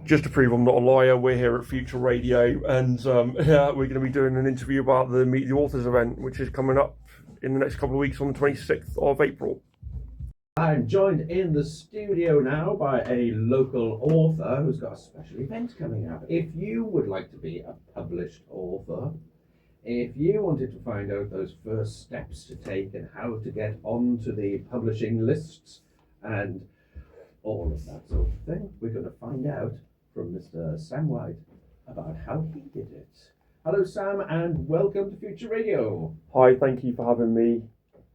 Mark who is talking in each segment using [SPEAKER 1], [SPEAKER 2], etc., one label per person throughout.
[SPEAKER 1] Just to prove I'm not a liar, we're here at Future Radio, and we're going to be doing an interview about the Meet the Authors event, which is coming up in the next couple of weeks on the 26th of April.
[SPEAKER 2] I'm joined in the studio now by a local author who's got a special event coming up. If you would like to be a published author, if you wanted to find out those first steps to take and how to get onto the publishing lists and all of that sort of thing, we're going to find out from Mr. Sam White about how he did it. Hello, Sam, and welcome to Future Radio.
[SPEAKER 1] Hi, thank you for having me.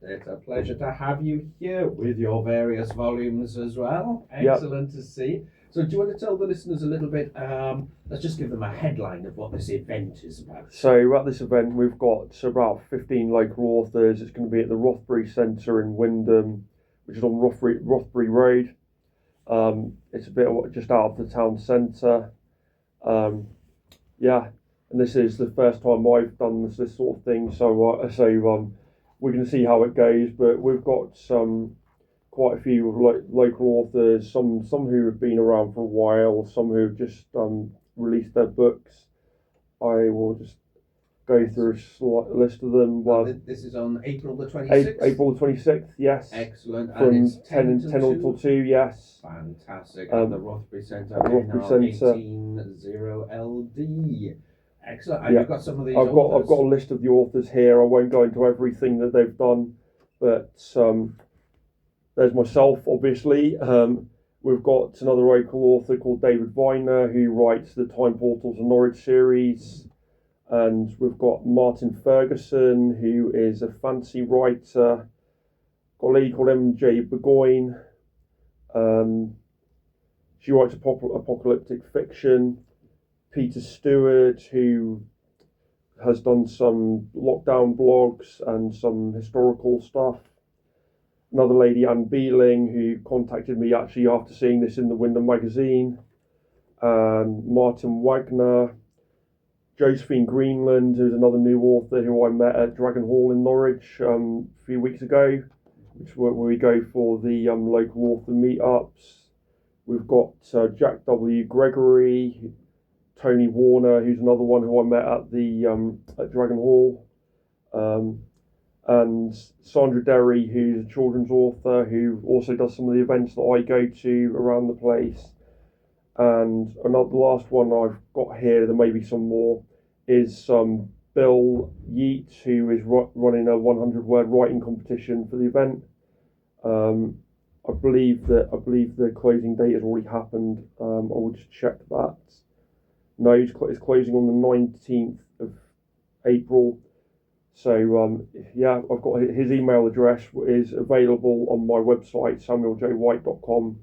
[SPEAKER 2] It's a pleasure to have you here with your various volumes as well. Excellent to see. So do you want to tell the listeners a little bit, let's just give them a headline of what this event is about.
[SPEAKER 1] So at this event we've got about 15 local authors. It's going to be at the Rothbury Centre in Wymondham, which is on Rothbury Road. It's a bit just out of the town centre. And this is the first time I've done this sort of thing, so we're going to see how it goes. But we've got quite a few local authors, some who have been around for a while, some who have just released their books. I will just go through a list of them.
[SPEAKER 2] This is on April the 26th?
[SPEAKER 1] April the 26th, yes.
[SPEAKER 2] Excellent.
[SPEAKER 1] From
[SPEAKER 2] and it's
[SPEAKER 1] 10 until 2, yes.
[SPEAKER 2] Fantastic. At the Rothbury Centre, 180LD. Excellent. And you've got some of these
[SPEAKER 1] I've got a list of the authors here. I won't go into everything that they've done, but there's myself, obviously. We've got another local author called David Viner, who writes the Time Portals and Norwich series. And we've got Martin Ferguson, who is a fantasy writer. Got a lady called MJ Burgoyne. She writes apocalyptic fiction. Peter Stewart, who has done some lockdown blogs and some historical stuff. Another lady, Anne Beeling, who contacted me actually after seeing this in the Wymondham magazine. And Martin Wagner. Josephine Greenland, who's another new author who I met at Dragon Hall in Norwich a few weeks ago, which is where we go for the local author meetups. We've got Jack W. Gregory, Tony Warner, who's another one who I met at the at Dragon Hall, and Sandra Derry, who's a children's author who also does some of the events that I go to around the place. And the last one I've got here, there may be some more, is Bill Yeats, who is running a 100-word writing competition for the event. I believe the closing date has already happened. I will just check that. No, it's closing on the 19th of April. So I've got his email address is available on my website, samueljwhite.com.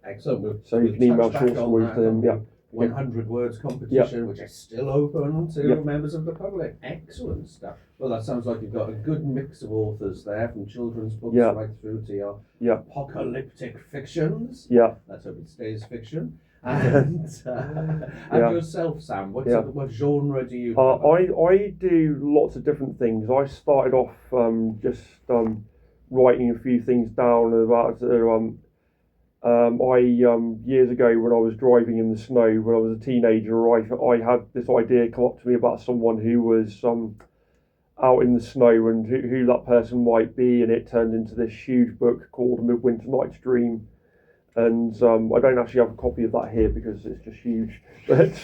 [SPEAKER 2] Excellent.
[SPEAKER 1] So you can email short stories to them.
[SPEAKER 2] 100 words competition, which is still open to members of the public. Excellent stuff. Well, that sounds like you've got a good mix of authors there, from children's books right through to your apocalyptic fictions. Let's hope it stays fiction. And yourself, Sam, what genre do you
[SPEAKER 1] I do lots of different things. I started off just writing a few things down about years ago when I was driving in the snow when I was a teenager, I had this idea come up to me about someone who was out in the snow and who that person might be, and it turned into this huge book called A Midwinter Night's Dream. And I don't actually have a copy of that here because it's just huge, but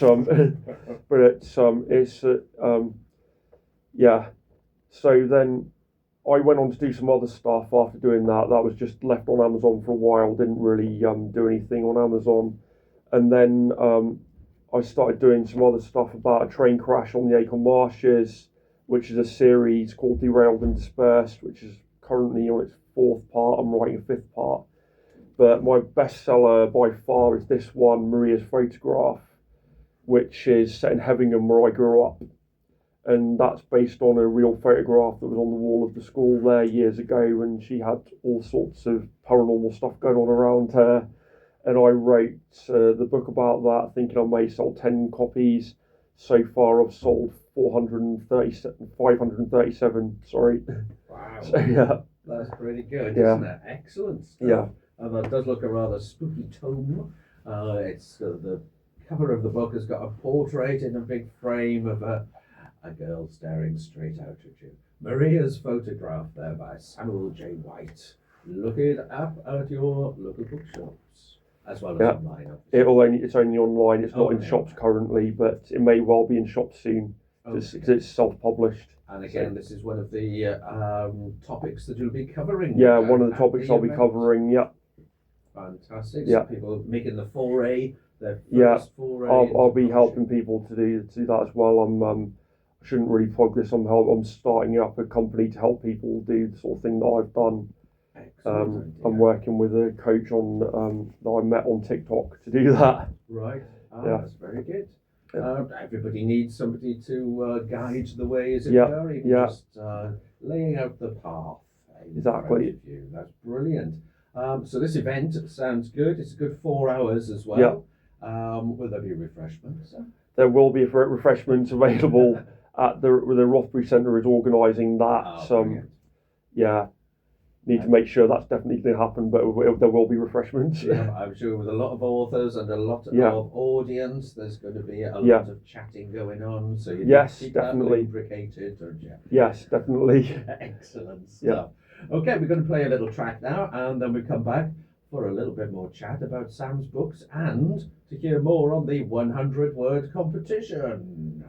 [SPEAKER 1] So then I went on to do some other stuff after doing that. That was just left on Amazon for a while, didn't really do anything on Amazon. And then I started doing some other stuff about a train crash on the Acorn Marshes, which is a series called Derailed and Dispersed, which is currently on its 4th part. I'm writing a 5th part. But my bestseller by far is this one, Maria's Photograph, which is set in Hevingham, where I grew up. And that's based on a real photograph that was on the wall of the school there years ago, and she had all sorts of paranormal stuff going on around her. And I wrote the book about that, thinking I may sell 10 copies. So far I've sold 537, sorry.
[SPEAKER 2] Wow.
[SPEAKER 1] So,
[SPEAKER 2] That's pretty good, isn't it? Excellent stuff.
[SPEAKER 1] Yeah.
[SPEAKER 2] And that does look a rather spooky tome. It's the cover of the book has got a portrait in a big frame of a girl staring straight out at you. Maria's photograph there by Samuel J. White. Look it up at your local bookshops, as well as online. Obviously.
[SPEAKER 1] It's only online. It's not in
[SPEAKER 2] Okay.
[SPEAKER 1] shops currently, but it may well be in shops soon. Because it's self-published.
[SPEAKER 2] And again, this is one of the topics that you'll be covering.
[SPEAKER 1] Yeah, one of the topics I'll be covering. Yeah.
[SPEAKER 2] Fantastic.
[SPEAKER 1] Yeah.
[SPEAKER 2] So people making the foray, their first foray.
[SPEAKER 1] I'll be helping people to do that as well. I shouldn't really plug this. I'm starting up a company to help people do the sort of thing that I've done.
[SPEAKER 2] Excellent.
[SPEAKER 1] I'm working with a coach on that I met on TikTok to do that.
[SPEAKER 2] Right.
[SPEAKER 1] Yeah.
[SPEAKER 2] That's very good.
[SPEAKER 1] Yeah.
[SPEAKER 2] Everybody needs somebody to guide the way, as it
[SPEAKER 1] Yeah.
[SPEAKER 2] were, even
[SPEAKER 1] Yeah.
[SPEAKER 2] just laying out the path.
[SPEAKER 1] Exactly.
[SPEAKER 2] Of you. That's brilliant. So this event sounds good. It's a good 4 hours as well.
[SPEAKER 1] Yeah.
[SPEAKER 2] Will there be refreshments?
[SPEAKER 1] There will be refreshments available at the Rothbury Centre is organising that. Yeah. Need to make sure that's definitely going to happen, but there will be refreshments.
[SPEAKER 2] Yeah, I'm sure with a lot of authors and a lot
[SPEAKER 1] Yeah.
[SPEAKER 2] of audience, there's going to be a lot of chatting going on. So you
[SPEAKER 1] Yes,
[SPEAKER 2] keep
[SPEAKER 1] definitely.
[SPEAKER 2] that lubricated, don't you?
[SPEAKER 1] Yes, definitely.
[SPEAKER 2] Excellent stuff.
[SPEAKER 1] Yeah.
[SPEAKER 2] Okay, we're going to play a little track now, and then we come back for a little bit more chat about Sam's books and to hear more on the 100-word competition.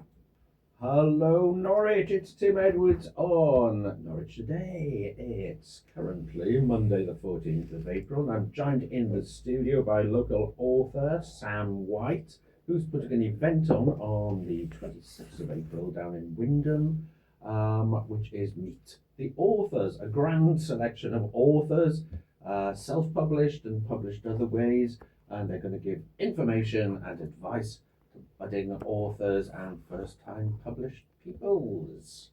[SPEAKER 2] Hello Norwich, it's Tim Edwards on Norwich Today. It's currently Monday the 14th of April, and I'm joined in the studio by local author Sam White, who's putting an event on the 26th of April down in Wymondham, which is Meet the Authors, a grand selection of authors, self-published and published other ways, and they're going to give information and advice budding authors and first-time published peoples.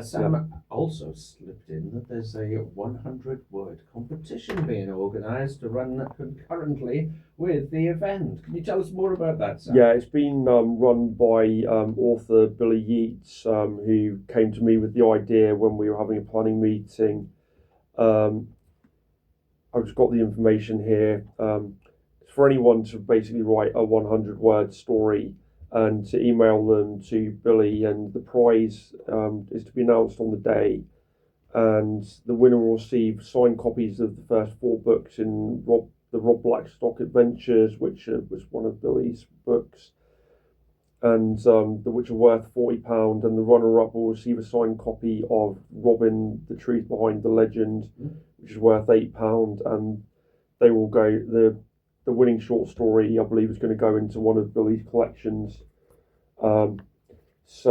[SPEAKER 2] Sam also slipped in that there's a 100-word competition being organised to run concurrently with the event. Can you tell us more about that, Sam?
[SPEAKER 1] Yeah, it's been run by author Billy Yeats, who came to me with the idea when we were having a planning meeting. I've just got the information here. It's for anyone to basically write a 100-word story and to email them to Billy, and the prize is to be announced on the day, and the winner will receive signed copies of the first 4 books in the Rob Blackstock Adventures, which was one of Billy's books, and which are worth £40, and the runner-up will receive a signed copy of Robin, The Truth Behind the Legend, which is worth £8, and they will go the winning short story, I believe, is going to go into one of Billy's collections. So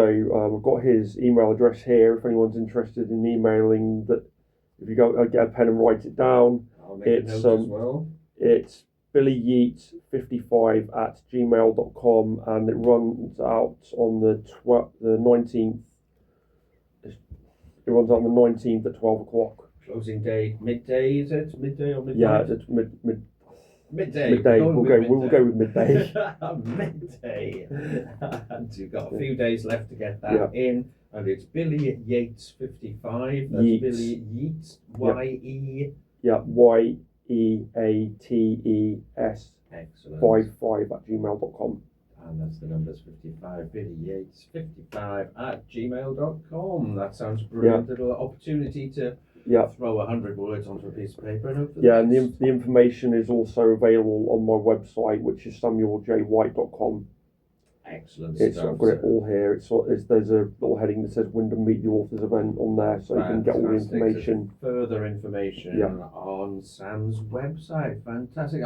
[SPEAKER 1] I've got his email address here if anyone's interested in emailing that. If you go get a pen and write it down,
[SPEAKER 2] I'll make a note as well.
[SPEAKER 1] It's billyyeats55@gmail.com, and it runs out on the 19th. It runs out on the 19th at 12 o'clock.
[SPEAKER 2] Closing day, midday, is it? Midday or midnight?
[SPEAKER 1] Yeah, it's midday.
[SPEAKER 2] Midday.
[SPEAKER 1] We'll go with midday.
[SPEAKER 2] Midday. And you've got a few days left to get that in. And it's Billy Yeats 55. That's
[SPEAKER 1] Yeats.
[SPEAKER 2] Billy Yeats. Y-E.
[SPEAKER 1] Yeah, YEATES.
[SPEAKER 2] Excellent.
[SPEAKER 1] 55@gmail.com.
[SPEAKER 2] And that's the numbers 55. Billy Yeats 55@gmail.com. That sounds brilliant. Little opportunity to throw 100 words onto a piece of paper and hope for
[SPEAKER 1] and the information is also available on my website, which is samueljwhite.com.
[SPEAKER 2] Excellent
[SPEAKER 1] I've
[SPEAKER 2] stuff.
[SPEAKER 1] got it all here. There's a little heading that says Wymondham Meet the Authors event on there, so you can get all the information.
[SPEAKER 2] Further information on Sam's website. Fantastic.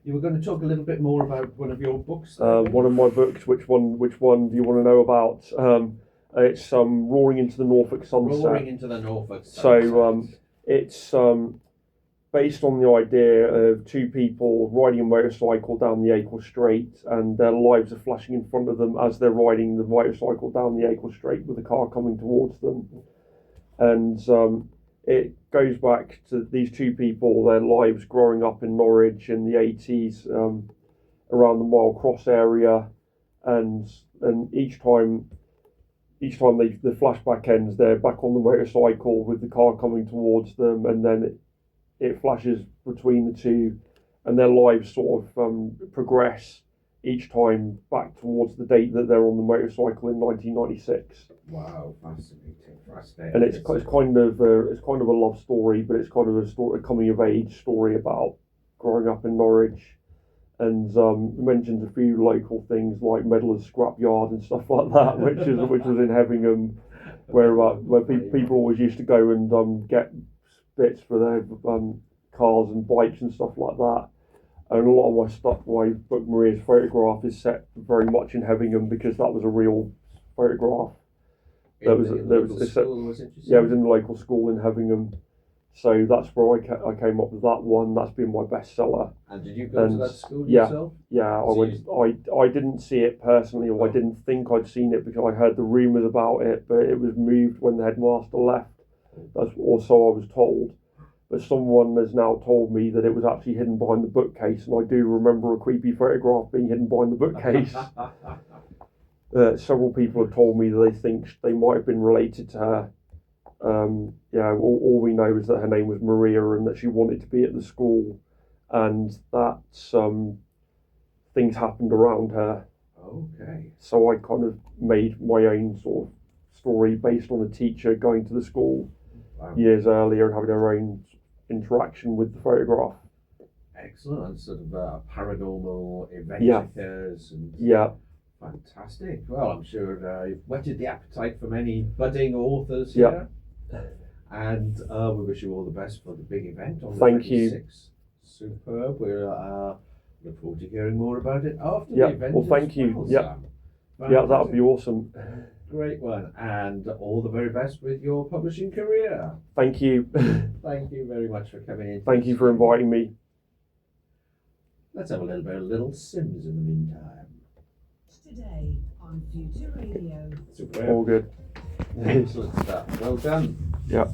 [SPEAKER 2] You were going to talk a little bit more about one of your books.
[SPEAKER 1] One of my books. Which one do you want to know about? It's Roaring into the Norfolk Sunset.
[SPEAKER 2] Roaring into the Norfolk Sunset.
[SPEAKER 1] So it's based on the idea of 2 people riding a motorcycle down the Acle Strait, and their lives are flashing in front of them as they're riding the motorcycle down the Acle Strait with a car coming towards them. And it goes back to these 2 people, their lives growing up in Norwich in the 80s, around the Mile Cross area, and each time the flashback ends, they're back on the motorcycle with the car coming towards them, and then it flashes between the 2, and their lives sort of progress each time back towards the date that they're on the motorcycle in 1996.
[SPEAKER 2] Wow, fascinating.
[SPEAKER 1] And it's kind of a love story, but it's kind of a coming of age story about growing up in Norwich, and mentions a few local things like Medlar's Scrapyard and stuff like that, which was in Hevingham, where people always used to go and get bits for their cars and bikes and stuff like that. And a lot of my stuff, my book Maria's photograph, is set very much in Hevingham because that was a real photograph.
[SPEAKER 2] Yeah, it was in
[SPEAKER 1] the local school in Hevingham. So that's where I came up with that one. That's been my bestseller.
[SPEAKER 2] And did you go to that school yourself?
[SPEAKER 1] Yeah, I didn't see it personally, or I didn't think I'd seen it because I heard the rumours about it, but it was moved when the headmaster left. That's also I was told. But someone has now told me that it was actually hidden behind the bookcase, and I do remember a creepy photograph being hidden behind the bookcase. Several people have told me that they think they might have been related to her. All we know is that her name was Maria and that she wanted to be at the school, and that things happened around her.
[SPEAKER 2] Okay.
[SPEAKER 1] So I kind of made my own sort of story based on a teacher going to the school years earlier and having her own interaction with the photograph.
[SPEAKER 2] Excellent. Sort of paranormal event occurs.
[SPEAKER 1] Yeah.
[SPEAKER 2] Fantastic. Well, I'm sure you've whetted the appetite for many budding authors here. And we wish you all the best for the big event on the 26th. Superb. We'll look forward to hearing more about it after the event.
[SPEAKER 1] Well, thank you.
[SPEAKER 2] Sam.
[SPEAKER 1] Yeah, that would be awesome.
[SPEAKER 2] Great one. And all the very best with your publishing career.
[SPEAKER 1] Thank you.
[SPEAKER 2] Thank you very much for coming in.
[SPEAKER 1] Thank you for inviting me.
[SPEAKER 2] Let's have a little bit of Little Sims in the meantime.
[SPEAKER 3] Today on Future Radio.
[SPEAKER 2] Superb.
[SPEAKER 1] All good.
[SPEAKER 2] Excellent stuff. Well done.
[SPEAKER 1] Yeah.